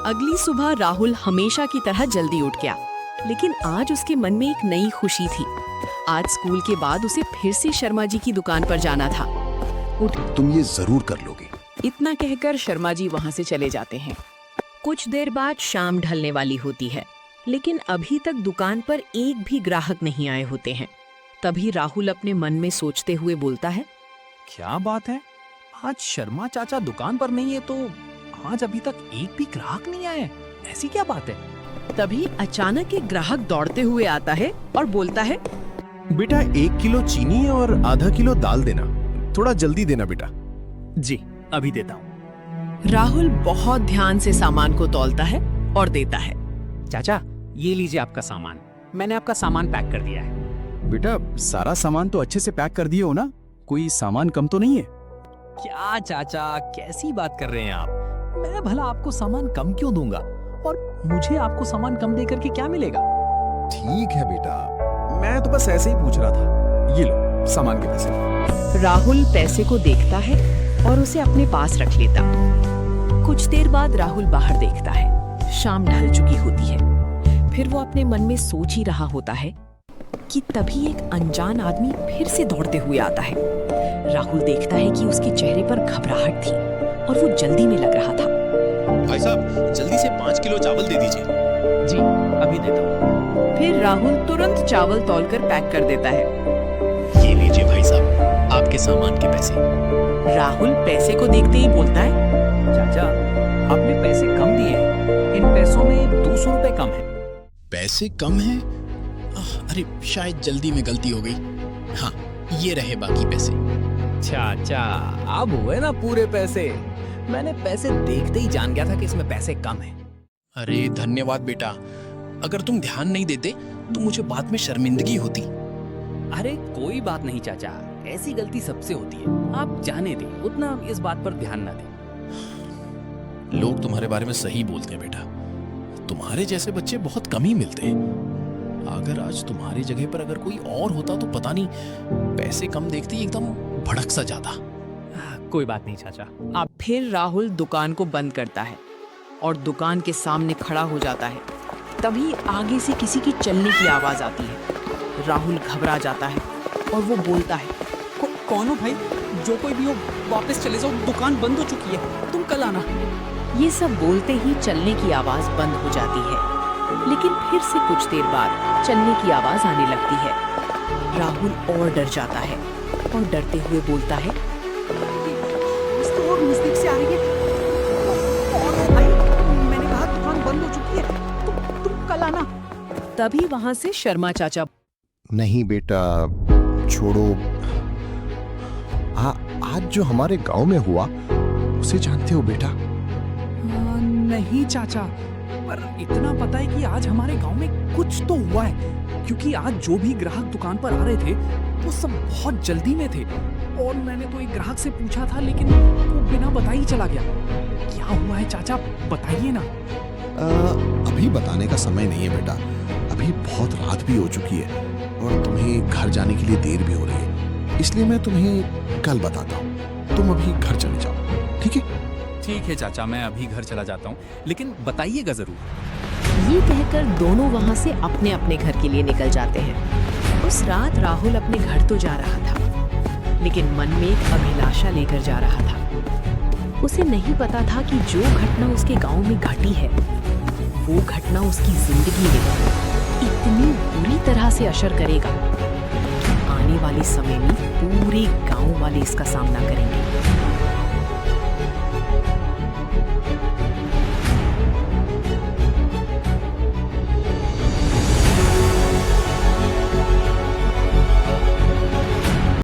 अगली सुबह राहुल हमेशा की तरह जल्दी उठ गया, लेकिन आज उसके मन में एक नई खुशी थी। आज स्कूल के बाद उसे फिर से शर्मा जी की दुकान पर जाना था। तुम ये जरूर कर लोगे। इतना कहकर शर्मा जी वहां से चले जाते हैं। कुछ देर बाद शाम ढलने वाली होती है, लेकिन अभी तक दुकान पर एक भी ग्राहक नहीं आए होते हैं। तभी राहुल अपने मन में सोचते हुए बोलता है, क्या बात है, आज शर्मा चाचा दुकान पर नहीं है तो आज अभी तक एक भी ग्राहक नहीं आए। ऐसी क्या बात है? तभी अचानक एक ग्राहक दौड़ते हुए आता है और बोलता है, बेटा 1 किलो चीनी और आधा किलो दाल देना, थोड़ा जल्दी देना बेटा। जी अभी देता हूँ। राहुल बहुत ध्यान से सामान को तौलता है और देता है। चाचा ये लीजिए आपका सामान, मैंने आपका सामान पैक कर दिया है। बेटा सारा सामान तो अच्छे से पैक कर दिए हो ना, कोई सामान कम तो नहीं है? क्या चाचा कैसी बात कर रहे हैं आप? मैं भला आपको सामान कम क्यों दूंगा, और मुझे आपको सामान कम देकर के क्या मिलेगा? ठीक है बेटा, मैं तो बस ऐसे ही पूछ रहा था। ये लो सामान के पैसे। राहुल पैसे को देखता है और उसे अपने पास रख लेता। कुछ देर बाद राहुल बाहर देखता है। शाम ढल चुकी होती है। फिर वो अपने मन में सोच ही रहा होता है कि तभी एक अनजान आदमी फिर से दौड़ते हुए आता है। राहुल देखता है कि उसके चेहरे पर घबराहट थी और वो जल्दी में लग रहा था। भाई साहब जल्दी से 5 किलो चावल दे दीजिए। जी अभी देता हूँ। फिर राहुल तुरंत चावल तौलकर पैक कर देता है। ये लीजिए भाई साहब आपके सामान के पैसे। राहुल पैसे को देखते ही बोलता है, चाचा आपने पैसे कम दिए हैं, इन पैसों में 200 रुपए कम है। पैसे कम हैं? अरे शायद जल्दी में गलती हो गई। हाँ ये रहे बाकी पैसे। चाचा अब हुए ना पूरे पैसे, मैंने पैसे देखते ही जान गया था कि इसमें पैसे कम हैं। अरे धन्यवाद बेटा, अगर तुम ध्यान नहीं देते तो मुझे बाद में शर्मिंदगी होती। अरे कोई बात नहीं चाचा, ऐसी गलती सबसे होती है, आप जाने दें, उतना इस बात पर ध्यान ना दें। लोग तुम्हारे बारे में सही बोलते हैं बेटा, तुम्हारे जैसे बच्चे बहुत कम ही मिलते हैं। अगर आज तुम्हारी जगह पर अगर कोई और होता तो पता नहीं, पैसे कम देखते ही एकदम भड़क सा जाता। कोई बात नहीं चाचा आप। फिर राहुल दुकान को बंद करता है और दुकान के सामने खड़ा हो जाता है। तभी आगे से किसी की चलने की आवाज आती है। राहुल घबरा जाता है और वो बोलता है, कौन हो भाई? जो कोई भी हो वापस चले जाओ, दुकान बंद हो चुकी है, तुम कल आना। ये सब बोलते ही चलने की आवाज बंद हो जाती है, लेकिन फिर से कुछ देर बाद चलने की आवाज आने लगती है। राहुल और डर जाता है और डरते हुए बोलता है, नजदीक से आ रही है। और भाई मैंने कहा दुकान बंद हो चुकी है, तुम कल आना। तभी वहां से शर्मा चाचा, नहीं बेटा छोड़ो, आज जो हमारे गांव में हुआ उसे जानते हो बेटा? नहीं चाचा, पर इतना पता है कि आज हमारे गांव में कुछ तो हुआ है, क्योंकि आज जो भी ग्राहक दुकान पर आ रहे थे वो सब बहुत जल्दी में थे, और मैंने तो एक ग्राहक से पूछा था लेकिन वो बिना बताए ही चला गया। क्या हुआ है चाचा बताइए ना। अभी बताने का समय नहीं है बेटा, अभी बहुत रात भी हो चुकी है और तुम्हें घर जाने के लिए देर भी हो रही है, इसलिए मैं तुम्हें कल बताता हूँ। तुम अभी घर चले जाओ, ठीक है? ठीक है चाचा, मैं अभी घर चला जाता हूँ, लेकिन बताइएगा जरूर। ये कहकर दोनों वहां से अपने अपने घर के लिए निकल जाते हैं। उस रात राहुल अपने घर तो जा रहा था, लेकिन मन में एक अभिलाषा लेकर जा रहा था। उसे नहीं पता था कि जो घटना उसके गांव में घटी है, वो घटना उसकी जिंदगी में इतनी बुरी तरह से असर करेगा कि आने वाले समय में पूरे गांव वाले इसका सामना करेंगे।